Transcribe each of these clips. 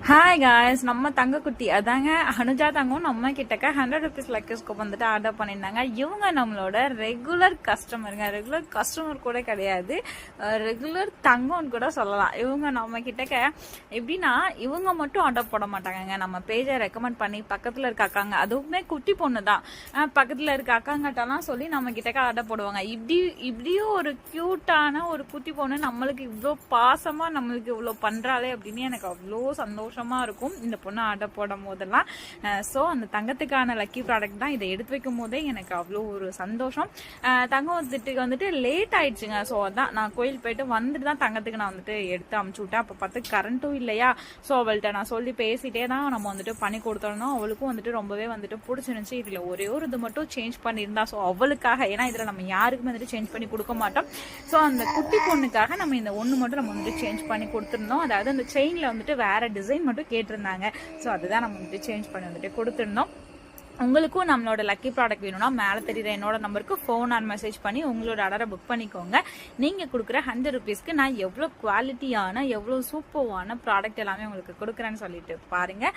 Hi guys, நம்ம தங்கக்குட்டி அதாங்க அனுஜா தங்கம் நம்ம கிட்டக்க 100 rupees லக்கேஸ்கோப் வந்துட்டு ஆர்டர் பண்ணியிருந்தாங்க. இவங்க நம்மளோட ரெகுலர் கஸ்டமருங்க. ரெகுலர் கஸ்டமர் கூட கிடையாது, ரெகுலர் தங்கம்னு கூட சொல்லலாம். இவங்க நம்ம கிட்டக்க எப்படின்னா இவங்க மட்டும் ஆர்டர் போட மாட்டாங்க. நம்ம பேஜை ரெக்கமெண்ட் பண்ணி பக்கத்தில் இருக்க அக்காங்க, அதுவுமே குட்டி பொண்ணு தான், பக்கத்தில் இருக்க அக்காங்கிட்டலாம் சொல்லி நம்ம கிட்டக்க ஆர்டர் போடுவாங்க. இப்படியும் ஒரு க்யூட்டான ஒரு குட்டி பொண்ணு நம்மளுக்கு இவ்வளோ பாசமாக நம்மளுக்கு இவ்வளோ பண்ணுறாளே அப்படின்னு எனக்கு அவ்வளோ சந்தோஷமா இருக்கும் இந்த பொண்ணு ஆர்டர் போடும் போதெல்லாம். ஸோ அந்த தங்கத்துக்கான லக்கி ப்ராடக்ட் தான். இதை எடுத்து வைக்கும் போதே எனக்கு அவ்வளோ ஒரு சந்தோஷம். தங்கம் வந்துட்டு லேட் ஆயிடுச்சுங்க. ஸோ அதான் நான் கோயில் போயிட்டு வந்துட்டு தான் தங்கத்துக்கு நான் வந்துட்டு எடுத்து அமுச்சு விட்டேன். அப்போ பார்த்து கரண்ட்டும் இல்லையா, ஸோ அவள்கிட்ட நான் சொல்லி பேசிட்டே தான் நம்ம வந்துட்டு பண்ணி கொடுத்துருந்தோம். அவளுக்கும் வந்துட்டு ரொம்பவே வந்துட்டு பிடிச்சிருந்துச்சு. இதில் ஒரே ஒரு இது மட்டும் சேஞ்ச் பண்ணியிருந்தா, ஸோ அவளுக்காக, ஏன்னா இதில் நம்ம யாருக்குமே வந்துட்டு சேஞ்ச் பண்ணி கொடுக்க மாட்டோம். ஸோ அந்த குட்டி பொண்ணுக்காக நம்ம இந்த ஒன்று மட்டும் நம்ம வந்துட்டு சேஞ்ச் பண்ணி கொடுத்துருந்தோம். அதாவது அந்த செயினில் வந்துட்டு வேற டிசைன் மட்டும் கேட்டிருந்தாங்க. ஸோ அதுதான் நம்ம வந்துட்டு சேஞ்ச் பண்ணி வந்துட்டு கொடுத்துருந்தோம். உங்களுக்கும் நம்மளோட லக்கி ப்ராடக்ட் வேணும்னா மேலே தெரியுற என்னோட நம்பருக்கு ஃபோன் ஆன் மெசேஜ் பண்ணி உங்களோட ஆர்டரை புக் பண்ணிக்கோங்க. நீங்கள் கொடுக்குற 100 rupeesக்கு நான் எவ்வளோ குவாலிட்டியான எவ்வளோ சூப்பர்வான ப்ராடக்ட் எல்லாமே உங்களுக்கு கொடுக்குறேன்னு சொல்லிட்டு பாருங்கள்.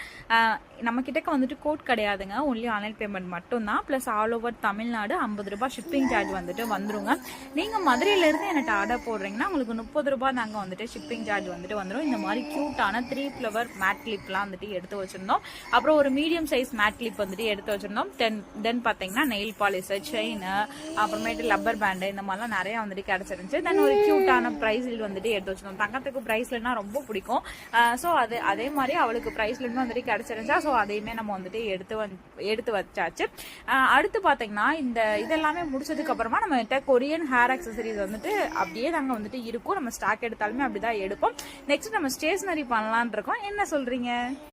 நம்ம கிட்டக்க வந்துட்டு கோட் கிடையாதுங்க, ஒன்லி ஆன்லைன் பேமெண்ட் மட்டும்தான். ப்ளஸ் ஆல் ஓவர் தமிழ்நாடு 50 ரூபாய் ஷிப்பிங் சார்ஜ் வந்துட்டு வந்துருங்க. நீங்கள் மதுரையிலேருந்து எனக்கு ஆர்டர் போடுறீங்கன்னா உங்களுக்கு 30 ரூபாய் தாங்க வந்துட்டு ஷிப்பிங் சார்ஜ் வந்துட்டு வந்துடும். இந்த மாதிரி க்யூட்டான 3 ஃப்ளவர் மேட் கிளிப்லாம் வந்துட்டு எடுத்து வச்சுருந்தோம். அப்புறம் ஒரு மீடியம் சைஸ் மேட் கிளிப் வந்துட்டு எடுத்து வச்சிருந்தோம். தென் பார்த்தீங்கன்னா நெயில் பாலிஷ், செயின், அப்புறமேட்டு லப்பர் பேண்டு, இந்த மாதிரிலாம் நிறைய வந்துட்டு கிடைச்சிருந்துச்சு. தென் ஒரு கியூட்டான பிரைஸ்லெட் வந்துட்டு எடுத்து வச்சிருந்தோம். தங்கத்துக்கு பிரைஸ்லெட்னா ரொம்ப பிடிக்கும். ஸோ அதே மாதிரி அவளுக்கு பிரைஸ்லெட்டும் வந்துட்டு கிடைச்சிருந்துச்சா, ஸோ அதையுமே நம்ம வந்துட்டு எடுத்து வச்சாச்சு. அடுத்து பார்த்தீங்கன்னா இதெல்லாமே முடிச்சதுக்கு அப்புறமா நம்ம கொரியன் ஹேர் அக்சசரிஸ் வந்துட்டு அப்படியே தாங்க வந்துட்டு இருக்கும். நம்ம ஸ்டாக் எடுத்தாலுமே அப்படிதான் எடுப்போம். நெக்ஸ்ட் நம்ம ஸ்டேஷனரி பண்ணலான் இருக்கோம். என்ன சொல்றீங்க?